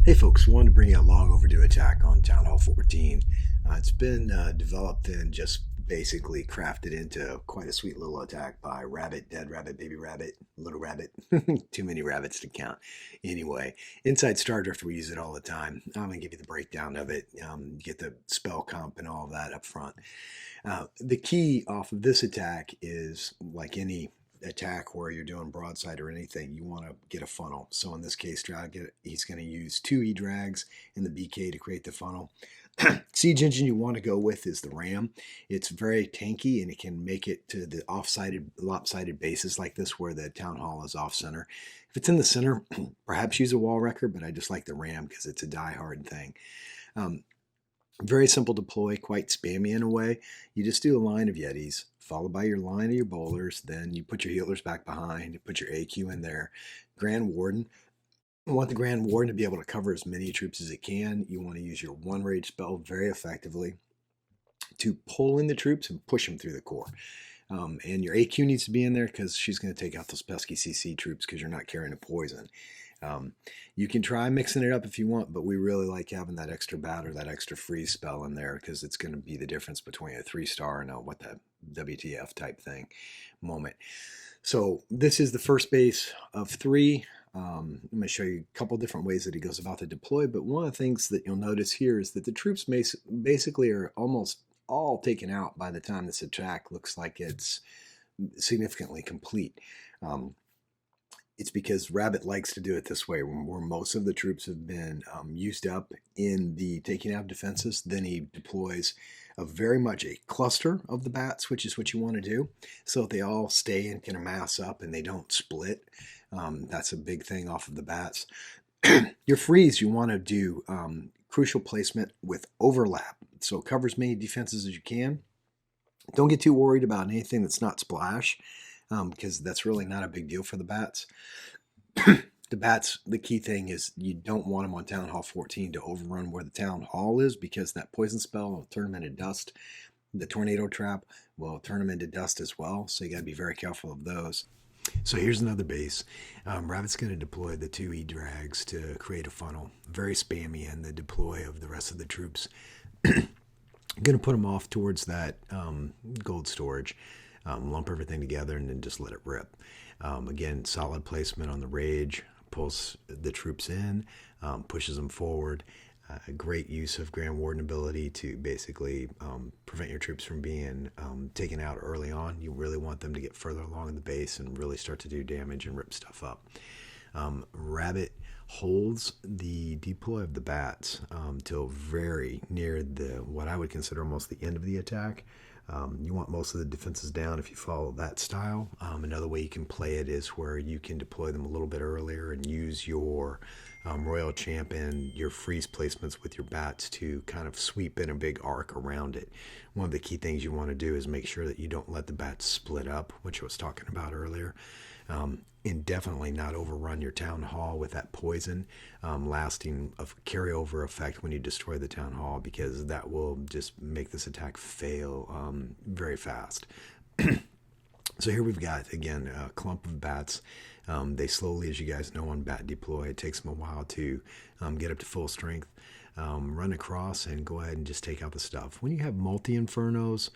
Hey folks, wanted to bring you a long overdue attack on Town Hall 14. It's been developed and just basically crafted into quite a sweet little attack by Rabbit, Dead Rabbit, Baby Rabbit, Little Rabbit. Too many rabbits to count. Anyway, inside StarDrift we use it all the time. I'm going to give you the breakdown of it, get the spell comp and all of that up front. The key off of this attack is like any attack where you're doing broadside or anything, you want to get a funnel. So in this case, he's going to use two E-drags and the BK to create the funnel. Siege engine you want to go with is the Ram. It's very tanky and it can make it to the lopsided bases like this where the Town Hall is off center. If it's in the center, perhaps use a wall wrecker, but I just like the Ram because it's a die-hard thing. Very simple deploy, quite spammy in a way. You just do a line of Yetis, followed by your line of your bowlers, then you put your healers back behind, you put your AQ in there. Grand Warden, you want the Grand Warden to be able to cover as many troops as it can. You want to use your one rage spell very effectively to pull in the troops and push them through the core. And your AQ needs to be in there because she's going to take out those pesky CC troops because you're not carrying a poison. You can try mixing it up if you want, but we really like having that extra bat or that extra freeze spell in there because it's going to be the difference between a 3-star and a what the WTF type thing moment. So this is the first base of 3. I'm going to show you a couple different ways that he goes about the deploy, but one of the things that you'll notice here is that the troops basically are almost all taken out by the time this attack looks like it's significantly complete. It's because Rabbit likes to do it this way, where most of the troops have been used up in the taking out defenses. Then he deploys very much a cluster of the bats, which is what you want to do, so that they all stay and can amass up and they don't split. That's a big thing off of the bats. Your freeze, you want to do crucial placement with overlap, so it covers many defenses as you can. Don't get too worried about anything that's not splash, because that's really not a big deal for the bats. The bats, the key thing is you don't want them on Town Hall 14 to overrun where the Town Hall is, because that poison spell will turn them into dust. The tornado trap will turn them into dust as well, so you got to be very careful of those. So here's another base. Rabbit's going to deploy the 2 E-drags to create a funnel. Very spammy in the deploy of the rest of the troops. Going to put them off towards that gold storage. Lump everything together and then just let it rip. Again, solid placement on the rage, pulls the troops in, pushes them forward. Great use of Grand Warden ability to basically prevent your troops from being taken out early on. You really want them to get further along in the base and really start to do damage and rip stuff up. Rabbit holds the deploy of the bats till very near what I would consider almost the end of the attack. You want most of the defenses down if you follow that style. Another way you can play it is where you can deploy them a little bit earlier and use your Royal Champ and your freeze placements with your bats to kind of sweep in a big arc around it. One of the key things you want to do is make sure that you don't let the bats split up, which I was talking about earlier. And definitely not overrun your Town Hall with that poison lasting a carryover effect when you destroy the Town Hall, because that will just make this attack fail very fast. So here we've got, again, a clump of bats. They slowly, as you guys know, on bat deploy, it takes them a while to get up to full strength. Run across and go ahead and just take out the stuff. When you have multi-infernos,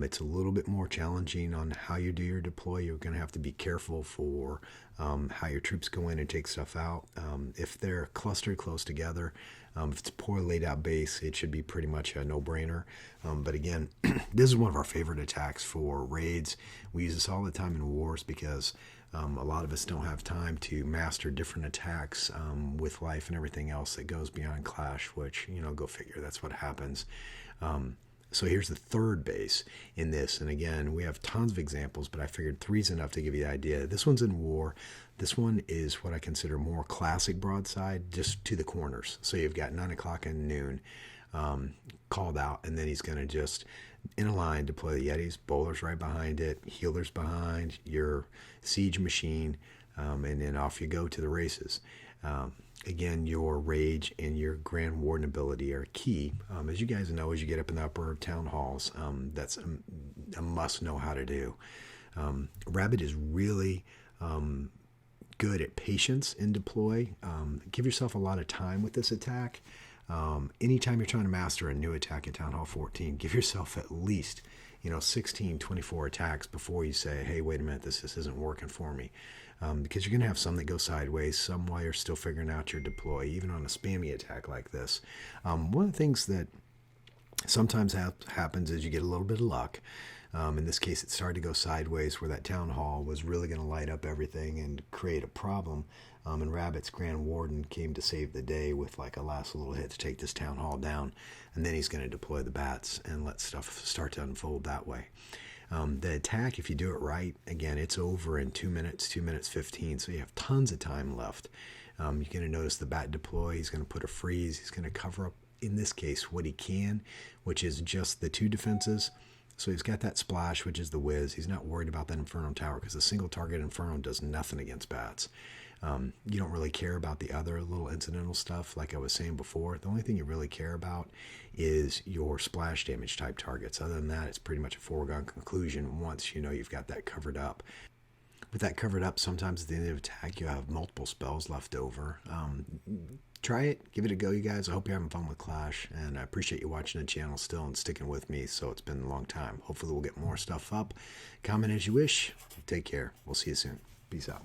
it's a little bit more challenging on how you do your deploy. You're going to have to be careful for how your troops go in and take stuff out. If they're clustered close together, if it's a poor laid out base, it should be pretty much a no-brainer. But again, this is one of our favorite attacks for raids. We use this all the time in wars because a lot of us don't have time to master different attacks with life and everything else that goes beyond Clash, which, go figure, that's what happens. So here's the third base in this. And again, we have tons of examples, but I figured 3's enough to give you the idea. This one's in war. This one is what I consider more classic broadside, just to the corners. So you've got 9 o'clock and noon called out, and then he's going to just, in a line, deploy the Yetis, bowlers right behind it, healers behind, your siege machine, and then off you go to the races. Again, your rage and your Grand Warden ability are key. As you guys know, as you get up in the upper town halls, that's a must know how to do. Rabbit is really good at patience in deploy. Give yourself a lot of time with this attack. Anytime you're trying to master a new attack in Town Hall 14, give yourself at least 16, 24 attacks before you say, hey, wait a minute, this isn't working for me. Because you're going to have some that go sideways, some while you're still figuring out your deploy, even on a spammy attack like this. One of the things that sometimes happens is you get a little bit of luck. In this case, it started to go sideways where that town hall was really going to light up everything and create a problem. And Rabbit's Grand Warden came to save the day with like a last little hit to take this town hall down. And then he's going to deploy the bats and let stuff start to unfold that way. The attack, if you do it right, again, it's over in 2 minutes, 2 minutes 15. So you have tons of time left. You're going to notice the bat deploy. He's going to put a freeze. He's going to cover up, in this case, what he can, which is just the 2 defenses. So he's got that splash, which is the whiz. He's not worried about that Inferno Tower because the single target Inferno does nothing against bats. You don't really care about the other little incidental stuff, like I was saying before. The only thing you really care about is your splash damage type targets. Other than that, it's pretty much a foregone conclusion once you've got that covered up. With that covered up, sometimes at the end of the attack, you have multiple spells left over. Try it. Give it a go, you guys. I hope you're having fun with Clash, and I appreciate you watching the channel still and sticking with me, so it's been a long time. Hopefully we'll get more stuff up. Comment as you wish. Take care. We'll see you soon. Peace out.